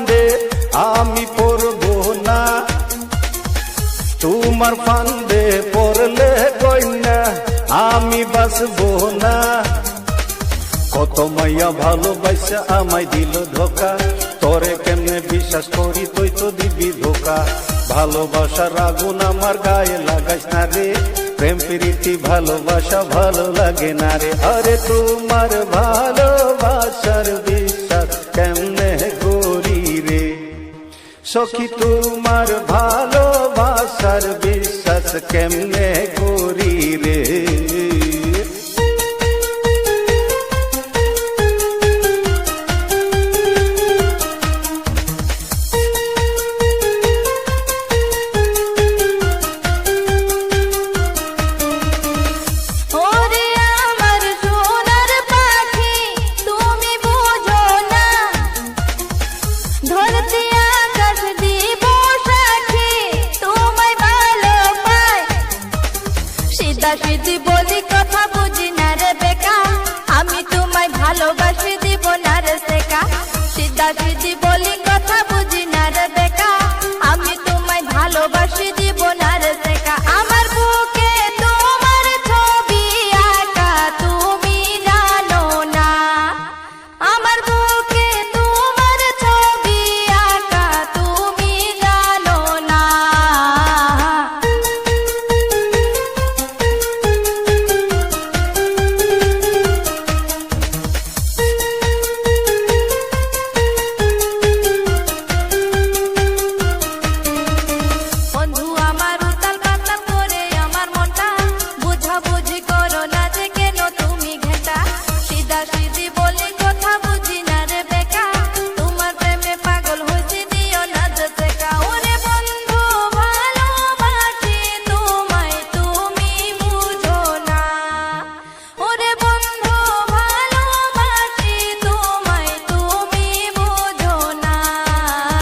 ফান্দে আমি পড়বো না, তোমার ফান্দে পড়লে কইনা আমি বাঁচবো না। কত মাইয়া ভালোবাসা আমায় দিল ধোকা, তোরে কেমনে বিশ্বাস করি তুই তো দিবি ধোকা। ভালোবাসার আগুন আমার গায়ে লাগাইস না রে, প্রেম প্রীতি ভালোবাসা ভালো লাগে না রে। আরে তোমার ভালোবাসার বিশ্বাস কেমনে করি রে সখী, তোমার ভালোবাসার বিশ্বাস কেমনে করি রে। সিধি বলি কথা বুঝি না রে বেকা, আমি তোমায় ভালোবাসি দিব না রে শেখা। সিধি